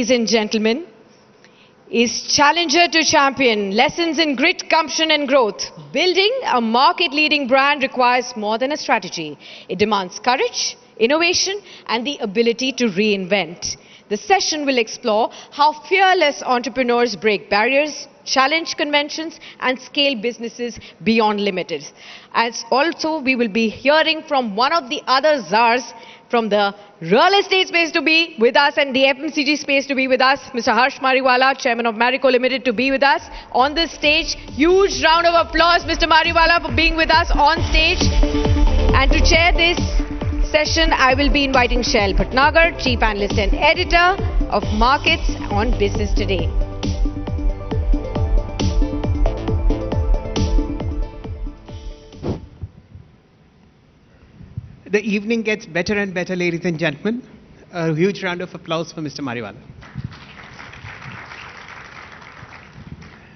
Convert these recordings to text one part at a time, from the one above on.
ladies and gentlemen, is Challenger to Champion, lessons in grit, gumption and growth. Building a market-leading brand requires more than a strategy. It demands courage, innovation and the ability to reinvent. The session will explore how fearless entrepreneurs break barriers, challenge conventions and scale businesses beyond limits. As also, we will be hearing from one of the other czars from the real estate space to be with us and the FMCG space to be with us, Mr. Harsh Mariwala, Chairman of Marico Ltd, to be with us on this stage. Huge round of applause, Mr. Mariwala, for being with us on stage. And to chair this session, I will be inviting Shailendra Bhatnagar, Chief Analyst and Editor of Markets on Business Today. The evening gets better and better, ladies and gentlemen. A huge round of applause for Mr. Mariwala.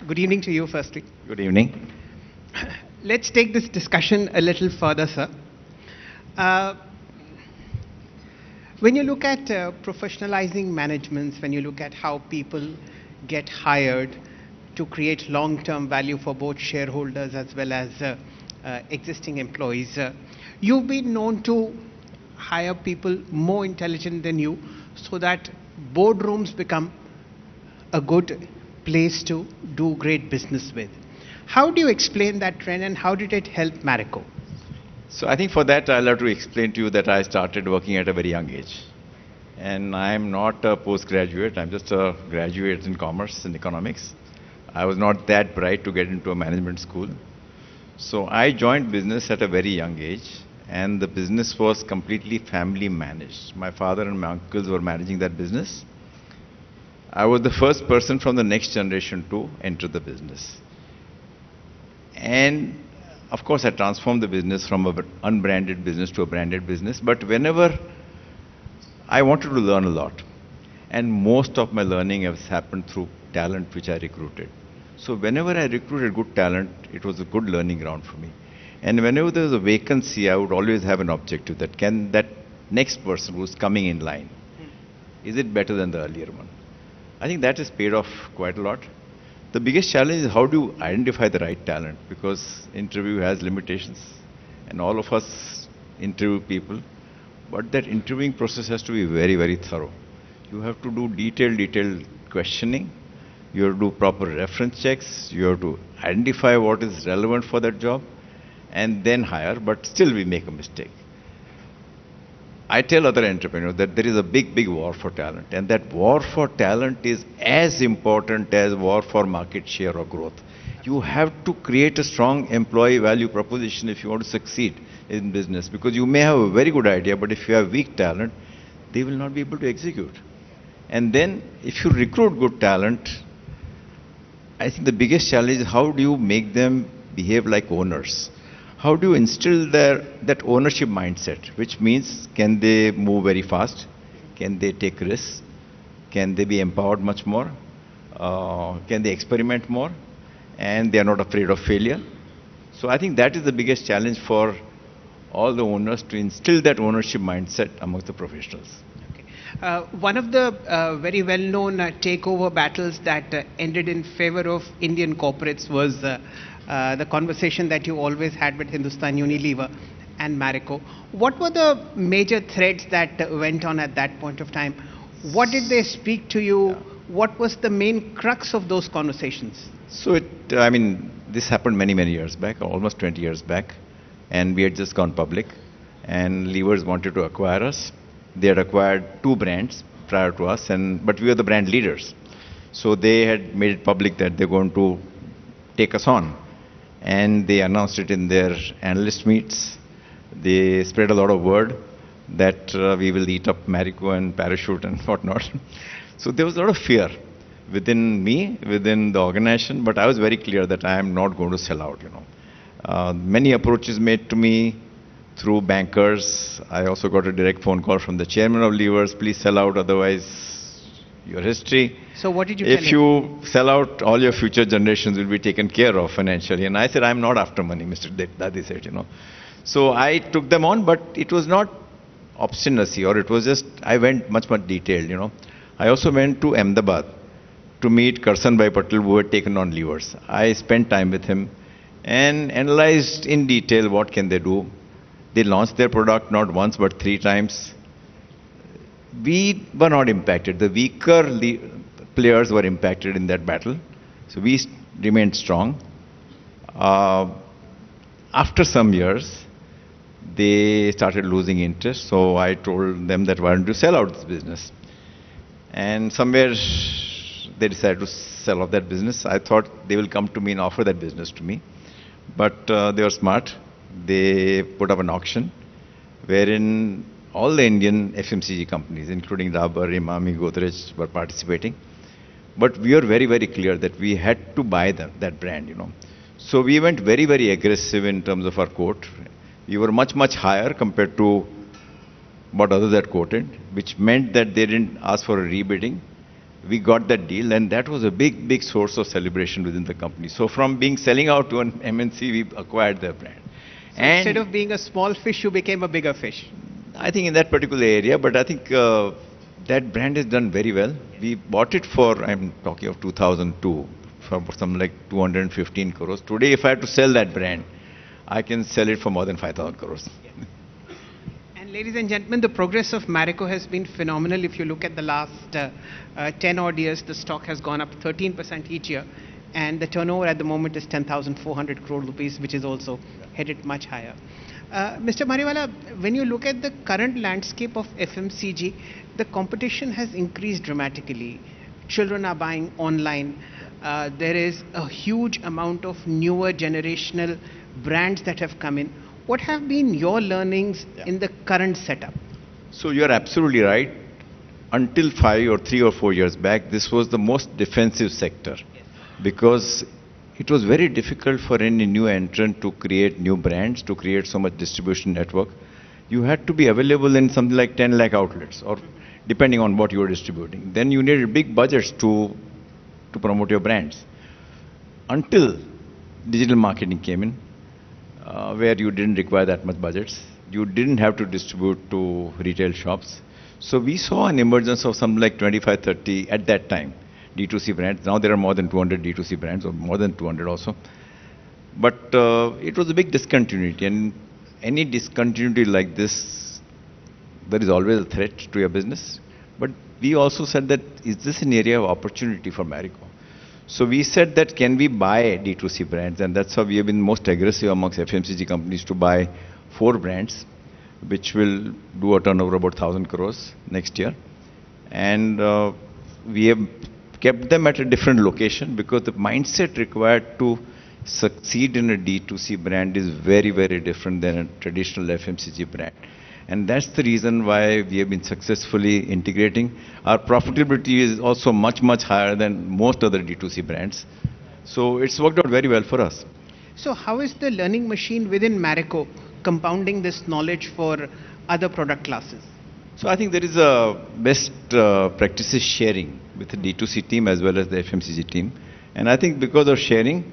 Good evening to you, firstly. Good evening. Let's take this discussion a little further, sir. When you look at professionalizing management, when you look at how people get hired to create long-term value for both shareholders as well as existing employees, you've been known to hire people more intelligent than you so that boardrooms become a good place to do great business with. How do you explain that trend and how did it help Marico? So I think for that I'll have to explain to you that I started working at a very young age. And I'm not a postgraduate, I'm just a graduate in commerce and economics. I was not that bright to get into a management school. So I joined business at a very young age. And the business was completely family managed. My father and my uncles were managing that business. I was the first person from the next generation to enter the business. And of course I transformed the business from an unbranded business to a branded business. But whenever I wanted to learn a lot, and most of my learning has happened through talent which I recruited. So whenever I recruited good talent, it was a good learning ground for me. And whenever there was a vacancy, I would always have an objective that can that next person who's coming in line, is it better than the earlier one? I think that has paid off quite a lot. The biggest challenge is how do you identify the right talent, because interview has limitations and all of us interview people, but that interviewing process has to be very, very thorough. You have to do detailed questioning, you have to do proper reference checks, you have to identify what is relevant for that job, and then hire, but still we make a mistake. I tell other entrepreneurs that there is a big war for talent, and that war for talent is as important as war for market share or growth. You have to create a strong employee value proposition if you want to succeed in business, because you may have a very good idea, but if you have weak talent, they will not be able to execute. And then if you recruit good talent, I think the biggest challenge is how do you make them behave like owners? How do you instill that ownership mindset, which means can they move very fast? Can they take risks? Can they be empowered much more? Can they experiment more? And they are not afraid of failure. So I think that is the biggest challenge for all the owners, to instill that ownership mindset among the professionals. One of the very well-known takeover battles that ended in favor of Indian corporates was the conversation that you always had with Hindustan Unilever and Marico. What were the major threads that went on at that point of time? What did they speak to you? What was the main crux of those conversations? So this happened many years back, almost 20 years back, and we had just gone public, and levers wanted to acquire us. They had acquired 2 brands prior to us, but we were the brand leaders. So they had made it public that they're going to take us on. And they announced it in their analyst meets. They spread a lot of word that we will eat up Marico and Parachute and whatnot. So there was a lot of fear within me, within the organization, but I was very clear that I am not going to sell out, Many approaches made to me through bankers. I also got a direct phone call from the chairman of Levers, please sell out, otherwise your history. So what did you tell him? If you sell out, all your future generations will be taken care of financially. And I said, I'm not after money, Mr. Dadi said, So I took them on, but it was not obstinacy, or it was just, I went much detailed, I also went to Ahmedabad to meet Karsan Bhai Patel, who had taken on levers. I spent time with him and analyzed in detail what can they do. They launched their product not once but 3 times. We were not impacted. The weaker players were impacted in that battle. So we remained strong. After some years, they started losing interest. So I told them that why don't you sell out this business? And somewhere they decided to sell off that business. I thought they will come to me and offer that business to me. But they were smart. They put up an auction wherein all the Indian FMCG companies, including Dabur, Imami, Godrej, were participating. But we were very, very clear that we had to buy that brand, So we went very, very aggressive in terms of our quote. We were much, much higher compared to what others had quoted, which meant that they didn't ask for a rebidding. We got that deal, and that was a big, big source of celebration within the company. So from selling out to an MNC, we acquired their brand. So instead of being a small fish, you became a bigger fish. I think in that particular area, but I think that brand has done very well. We bought it for, I'm talking of 2002, for something like 215 crores. Today, if I have to sell that brand, I can sell it for more than 5,000 crores. And ladies and gentlemen, the progress of Marico has been phenomenal. If you look at the last 10 odd years, the stock has gone up 13% each year. And the turnover at the moment is 10,400 crore rupees, which is also headed much higher. Mr. Mariwala, when you look at the current landscape of FMCG, the competition has increased dramatically. Children are buying online. There is a huge amount of newer generational brands that have come in. What have been your learnings in the current setup? So you're absolutely right. Until 5 or 3 or 4 years back, this was the most defensive sector because it was very difficult for any new entrant to create new brands, to create so much distribution network. You had to be available in something like 10 lakh outlets, or depending on what you were distributing. Then you needed big budgets to promote your brands. Until digital marketing came in, where you didn't require that much budgets. You didn't have to distribute to retail shops. So we saw an emergence of something like 25, 30 at that time. D2C brands. Now there are more than 200 D2C brands, or more than 200 also. But it was a big discontinuity, and any discontinuity like this, there is always a threat to your business. But we also said that, is this an area of opportunity for Marico? So we said that, can we buy D2C brands? And that's how we have been most aggressive amongst FMCG companies to buy 4 brands, which will do a turnover about 1,000 crores next year. And we have kept them at a different location because the mindset required to succeed in a D2C brand is very, very different than a traditional FMCG brand. And that's the reason why we have been successfully integrating. Our profitability is also much, much higher than most other D2C brands. So it's worked out very well for us. So how is the learning machine within Marico compounding this knowledge for other product classes? So I think there is a best practices sharing with the D2C team as well as the FMCG team. And I think because of sharing,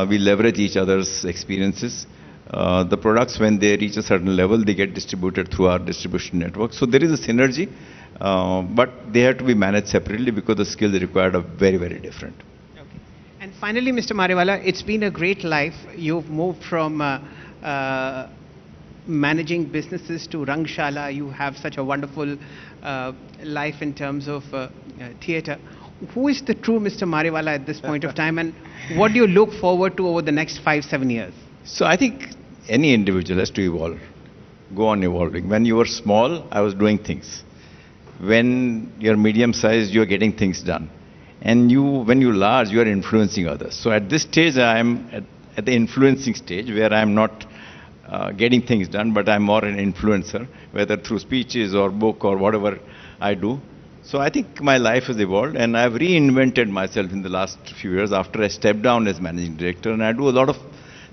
we leverage each other's experiences. The products, when they reach a certain level, they get distributed through our distribution network. So there is a synergy, but they have to be managed separately because the skills required are very, very different. Okay. And finally, Mr. Mariwala, it's been a great life. You've moved from managing businesses to Rangshala. You have such a wonderful life in terms of theatre. Who is the true Mr. Mariwala at this point of time, and what do you look forward to over the next 5-7 years? So I think any individual has to evolve, go on evolving. When you were small, I was doing things. When you're medium sized, you're getting things done. And when you're large, you are influencing others. So at this stage, I'm at the influencing stage where I'm not getting things done, but I'm more an influencer, whether through speeches or book or whatever I do. So I think my life has evolved, and I've reinvented myself in the last few years after I stepped down as managing director, and I do a lot of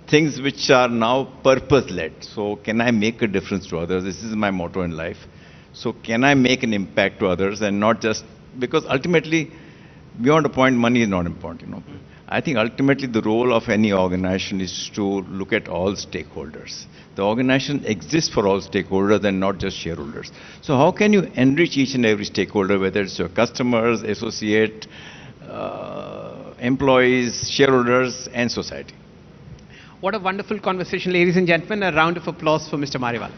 things which are now purpose-led. So can I make a difference to others? This is my motto in life. So can I make an impact to others, and not just, because ultimately beyond a point, money is not important. I think ultimately the role of any organization is to look at all stakeholders. The organization exists for all stakeholders and not just shareholders. So how can you enrich each and every stakeholder, whether it's your customers, associate, employees, shareholders, and society? What a wonderful conversation, ladies and gentlemen. A round of applause for Mr. Mariwala.